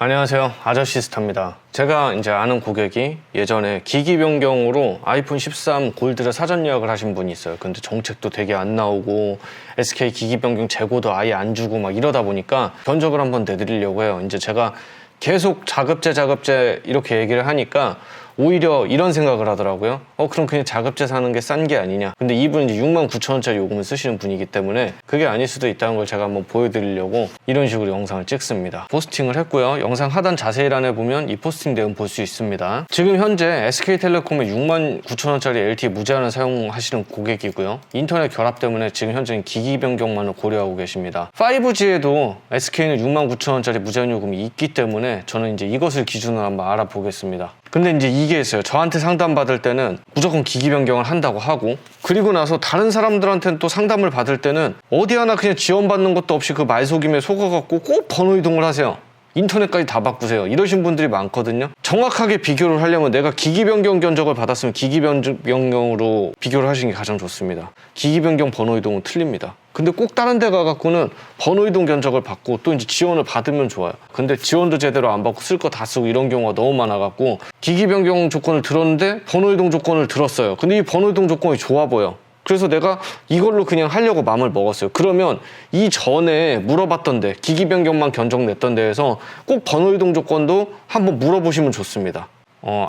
안녕하세요, 아저씨스타입니다. 제가 이제 아는 고객이 예전에 기기 변경으로 아이폰 13 골드를 사전 예약을 하신 분이 있어요. 근데 정책도 되게 안 나오고 SK 기기 변경 재고도 아예 안 주고 막 이러다 보니까 견적을 한번 내드리려고 해요. 이제 제가 계속 자급제 이렇게 얘기를 하니까 오히려 이런 생각을 하더라고요. 그럼 그냥 자급제 사는 게 싼 게 아니냐. 근데 이분은 이제 69,000원짜리 요금을 쓰시는 분이기 때문에 그게 아닐 수도 있다는 걸 제가 한번 보여드리려고 이런 식으로 영상을 찍습니다. 포스팅을 했고요. 영상 하단 자세히란에 보면 이 포스팅 내용 볼 수 있습니다. 지금 현재 SK텔레콤의 69,000원짜리 LTE 무제한을 사용하시는 고객이고요. 인터넷 결합 때문에 지금 현재는 기기 변경만을 고려하고 계십니다. 5G에도 SK는 69,000원짜리 무제한 요금이 있기 때문에 저는 이제 이것을 기준으로 한번 알아보겠습니다. 근데 이제 이게 있어요. 저한테 상담 받을 때는 무조건 기기 변경을 한다고 하고, 그리고 나서 다른 사람들한테는 또 상담을 받을 때는 어디 하나 그냥 지원받는 것도 없이 그 말속임에 속아갖고 꼭 번호 이동을 하세요. 인터넷까지 다 바꾸세요. 이러신 분들이 많거든요. 정확하게 비교를 하려면 내가 기기 변경 견적을 받았으면 기기 변경으로 비교를 하시는 게 가장 좋습니다. 기기 변경 번호 이동은 틀립니다. 근데 꼭 다른 데 가갖고는 번호 이동 견적을 받고 또 이제 지원을 받으면 좋아요. 근데 지원도 제대로 안 받고 쓸 거 다 쓰고 이런 경우가 너무 많아갖고 기기 변경 조건을 들었는데 번호 이동 조건을 들었어요. 근데 이 번호 이동 조건이 좋아 보여. 그래서 내가 이걸로 그냥 하려고 마음을 먹었어요. 그러면 이전에 물어봤던 데, 기기 변경만 견적 냈던 데에서 꼭 번호 이동 조건도 한번 물어보시면 좋습니다.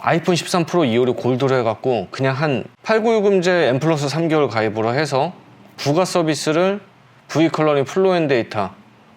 아이폰 13 프로 256 골드로 해갖고 그냥 한 89요금제 M 플러스 3개월 가입으로 해서 부가 서비스를 V컬러링 플로앤데이터,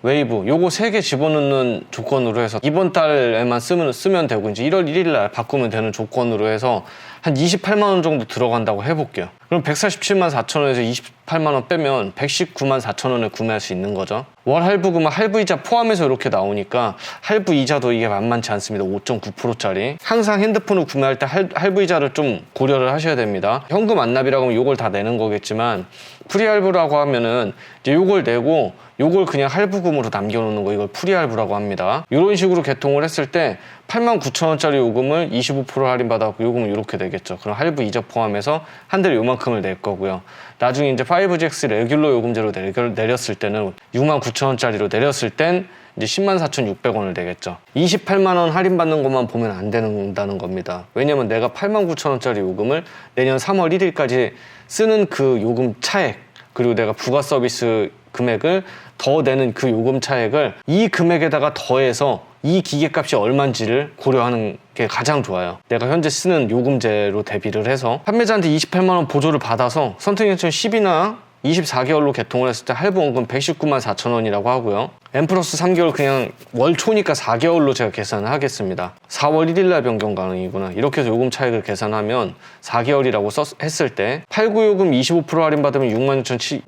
웨이브 요거 3개 집어넣는 조건으로 해서 이번 달에만 쓰면 되고 이제 1월 1일 날 바꾸면 되는 조건으로 해서 한 28만 원 정도 들어간다고 해볼게요. 그럼 147만 4천 원에서 28만 원 빼면 119만 4천 원에 구매할 수 있는 거죠. 월 할부금은 할부이자 포함해서 이렇게 나오니까 할부이자도 이게 만만치 않습니다. 5.9%짜리. 항상 핸드폰을 구매할 때 할부이자를 좀 고려를 하셔야 됩니다. 현금 안 납이라고 하면 요걸 다 내는 거겠지만 프리할부라고 하면은 이제 요걸 내고 요걸 그냥 할부금으로 남겨놓는 거, 이걸 프리할부라고 합니다. 이런 식으로 개통을 했을 때 89,000원짜리 요금을 25% 할인받아갖고 요금은 이렇게 되겠죠. 그럼 할부 이자 포함해서 한 달에 요만큼을 낼 거고요. 나중에 이제 5GX 레귤러 요금제로 내렸을 때는 69,000원짜리로 내렸을 땐 이제 104,600원을 내겠죠. 28만 원 할인받는 것만 보면 안 된다는 겁니다. 왜냐면 내가 89,000원짜리 요금을 내년 3월 1일까지 쓰는 그 요금 차액, 그리고 내가 부가 서비스 금액을 더 내는 그 요금 차액을 이 금액에다가 더해서 이 기계값이 얼마인지를 고려하는 게 가장 좋아요. 내가 현재 쓰는 요금제로 대비를 해서 판매자한테 28만 원 보조를 받아서 선택연천 10이나 24개월로 개통을 했을 때 할부원금 119만 4천 원이라고 하고요. M 플러스 3개월 그냥 월 초니까 4개월로 제가 계산을 하겠습니다. 4월 1일 날 변경 가능이구나. 이렇게 해서 요금 차익을 계산하면 4개월이라고 했을 때 89요금 25% 할인받으면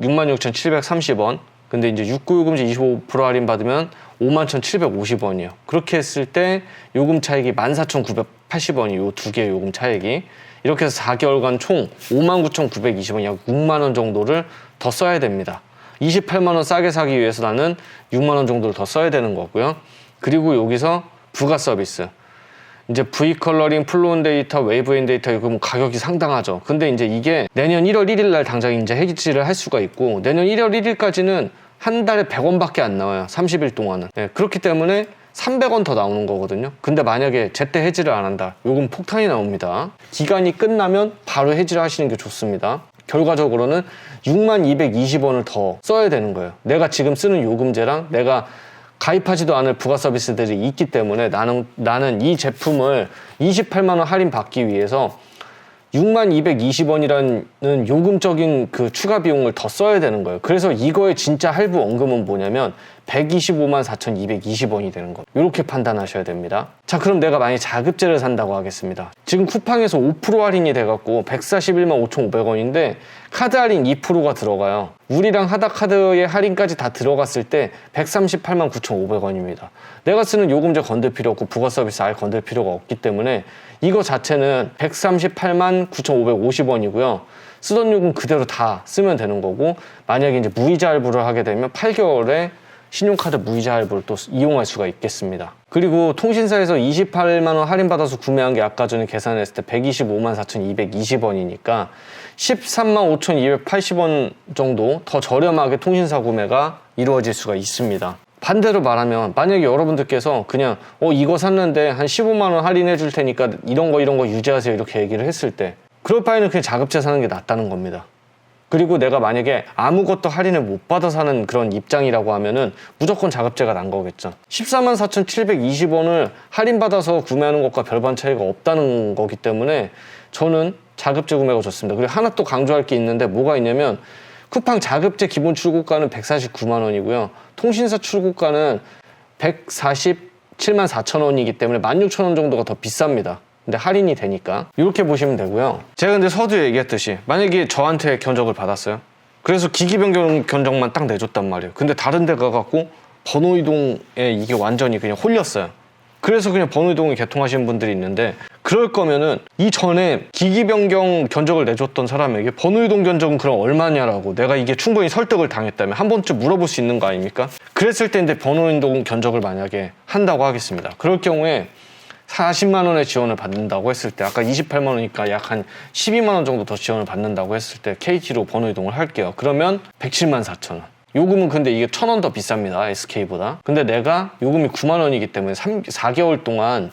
66,730원. 근데 이제 69요금제 25% 할인받으면 51,750원이에요. 그렇게 했을 때 요금 차익이 14,980원이 요 두 개의 요금 차익이. 이렇게 해서 4개월간 총 59,920원, 약 6만 원 정도를 더 써야 됩니다. 28만 원 싸게 사기 위해서 나는 6만 원 정도를 더 써야 되는 거고요. 그리고 여기서 부가 서비스. 이제 V컬러링, 플로앤데이터, 웨이브앤데이터 이거 뭐 가격이 상당하죠. 근데 이제 이게 내년 1월 1일 날 당장 이제 해지를 할 수가 있고 내년 1월 1일까지는 한 달에 100원밖에 안 나와요. 30일 동안은. 네, 그렇기 때문에 300원 더 나오는 거거든요. 근데 만약에 제때 해지를 안 한다. 요금 폭탄이 나옵니다. 기간이 끝나면 바로 해지를 하시는 게 좋습니다. 결과적으로는 6220원을 더 써야 되는 거예요. 내가 지금 쓰는 요금제랑 내가 가입하지도 않을 부가 서비스들이 있기 때문에 나는 이 제품을 28만 원 할인 받기 위해서 6220원이라는 요금적인 그 추가 비용을 더 써야 되는 거예요. 그래서 이거의 진짜 할부 원금은 뭐냐면 125만 4,220원이 되는 거예요. 이렇게 판단하셔야 됩니다. 자, 그럼 내가 만약에 자급제를 산다고 하겠습니다. 지금 쿠팡에서 5% 할인이 돼갖고 141만 5,500원인데 카드 할인 2%가 들어가요. 우리랑 하다카드의 할인까지 다 들어갔을 때 138만 9,500원입니다. 내가 쓰는 요금제 건들 필요 없고 부가 서비스 아예 건들 필요가 없기 때문에 이거 자체는 138만 9,550원이고요. 쓰던 요금 그대로 다 쓰면 되는 거고, 만약에 이제 무이자 할부를 하게 되면 8개월에 신용카드 무이자 할부를 또 이용할 수가 있겠습니다. 그리고 통신사에서 28만 원 할인받아서 구매한 게 아까 전에 계산했을 때 125만 4,220원이니까 13만 5,280원 정도 더 저렴하게 통신사 구매가 이루어질 수가 있습니다. 반대로 말하면 만약에 여러분들께서 그냥 이거 샀는데 한 15만 원 할인해 줄 테니까 이런 거 유지하세요 이렇게 얘기를 했을 때 그럴 바에는 그냥 자급제 사는 게 낫다는 겁니다. 그리고 내가 만약에 아무것도 할인을 못 받아 사는 그런 입장이라고 하면은 무조건 자급제가 난 거겠죠. 144,720원을 할인받아서 구매하는 것과 별반 차이가 없다는 거기 때문에 저는 자급제 구매가 좋습니다. 그리고 하나 또 강조할 게 있는데 뭐가 있냐면 쿠팡 자급제 기본 출고가는 149만 원이고요. 통신사 출고가는 147만 4천 원이기 때문에 16,000원 정도가 더 비쌉니다. 근데 할인이 되니까 이렇게 보시면 되고요. 제가 근데 서두에 얘기했듯이 만약에 저한테 견적을 받았어요. 그래서 기기 변경 견적만 딱 내줬단 말이에요. 근데 다른 데 가갖고 번호 이동에 이게 완전히 그냥 홀렸어요. 그래서 그냥 번호 이동을 개통하시는 분들이 있는데 그럴 거면은 이전에 기기 변경 견적을 내줬던 사람에게 번호 이동 견적은 그럼 얼마냐라고 내가 이게 충분히 설득을 당했다면 한 번쯤 물어볼 수 있는 거 아닙니까? 그랬을 때 이제 번호 이동 견적을 만약에 한다고 하겠습니다. 그럴 경우에 40만 원의 지원을 받는다고 했을 때 아까 28만 원이니까 약 한 12만 원 정도 더 지원을 받는다고 했을 때 KT로 번호 이동을 할게요. 그러면 107만 4천 원. 요금은 근데 이게 1,000원 더 비쌉니다. SK보다. 근데 내가 요금이 9만 원이기 때문에 4개월 동안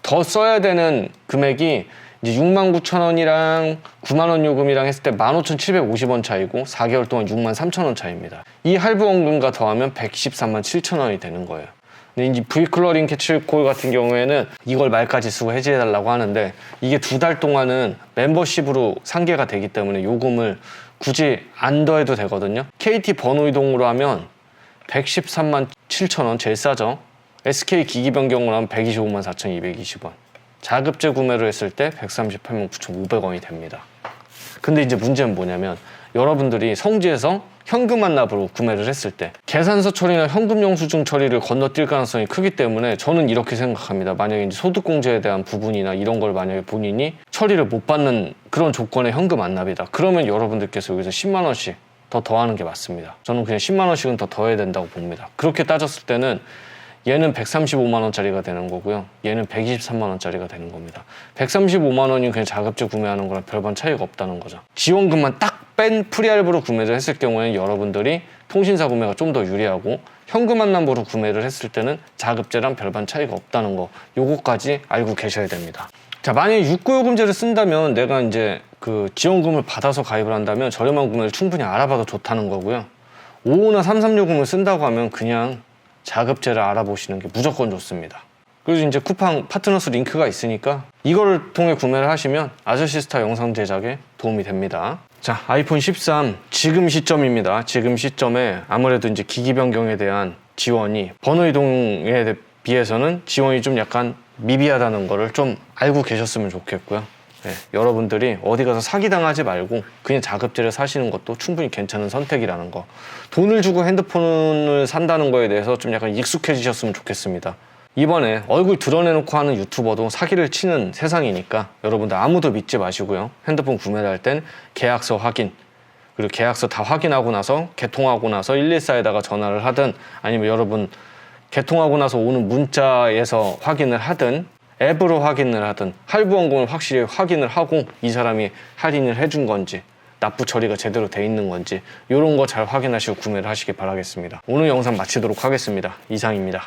더 써야 되는 금액이 이제 6만 9천 원이랑 9만 원 요금이랑 했을 때 15,750원 차이고 4개월 동안 6만 3천 원 차이입니다. 이 할부원금과 더하면 113만 7천 원이 되는 거예요. 근데 이제 V클러링 캐치콜 같은 경우에는 이걸 말까지 쓰고 해지해달라고 하는데 이게 2달 동안은 멤버십으로 상계가 되기 때문에 요금을 굳이 안 더해도 되거든요. KT 번호 이동으로 하면 113만 7천 원 제일 싸죠. SK 기기 변경으로 하면 125만 4,220원. 자급제 구매를 했을 때 138만 9,500원이 됩니다. 근데 이제 문제는 뭐냐면 여러분들이 성지에서 현금 환납으로 구매를 했을 때 계산서 처리나 현금 영수증 처리를 건너뛸 가능성이 크기 때문에 저는 이렇게 생각합니다. 만약에 이제 소득공제에 대한 부분이나 이런 걸 만약에 본인이 처리를 못 받는 그런 조건의 현금 환납이다. 그러면 여러분들께서 여기서 10만 원씩 더 더하는 게 맞습니다. 저는 그냥 10만 원씩은 더 더해야 된다고 봅니다. 그렇게 따졌을 때는 얘는 135만 원짜리가 되는 거고요. 얘는 123만 원짜리가 되는 겁니다. 135만 원이 그냥 자급제 구매하는 거랑 별반 차이가 없다는 거죠. 지원금만 딱 뺀 프리할부로 구매를 했을 경우에는 여러분들이 통신사 구매가 좀 더 유리하고 현금 환납으로 구매를 했을 때는 자급제랑 별반 차이가 없다는 거 요거까지 알고 계셔야 됩니다. 자, 만약에 육구요금제를 쓴다면 내가 이제 그 지원금을 받아서 가입을 한다면 저렴한 구매를 충분히 알아봐도 좋다는 거고요. 55나 33요금을 쓴다고 하면 그냥 자급제를 알아보시는 게 무조건 좋습니다. 그리고 이제 쿠팡 파트너스 링크가 있으니까 이거를 통해 구매를 하시면 아저씨스타 영상 제작에 도움이 됩니다. 자, 아이폰 13 지금 시점입니다. 지금 시점에 아무래도 이제 기기 변경에 대한 지원이 번호 이동에 비해서는 지원이 좀 약간 미비하다는 거를 좀 알고 계셨으면 좋겠고요. 네, 여러분들이 어디 가서 사기당하지 말고 그냥 자급제를 사시는 것도 충분히 괜찮은 선택이라는 거. 돈을 주고 핸드폰을 산다는 거에 대해서 좀 약간 익숙해지셨으면 좋겠습니다. 이번에 얼굴 드러내놓고 하는 유튜버도 사기를 치는 세상이니까 여러분들 아무도 믿지 마시고요. 핸드폰 구매를 할 땐 계약서 확인, 그리고 계약서 다 확인하고 나서 개통하고 나서 114에다가 전화를 하든 아니면 여러분 개통하고 나서 오는 문자에서 확인을 하든 앱으로 확인을 하든 할부원금을 확실히 확인을 하고 이 사람이 할인을 해준 건지 납부 처리가 제대로 돼 있는 건지 이런 거 잘 확인하시고 구매를 하시기 바라겠습니다. 오늘 영상 마치도록 하겠습니다. 이상입니다.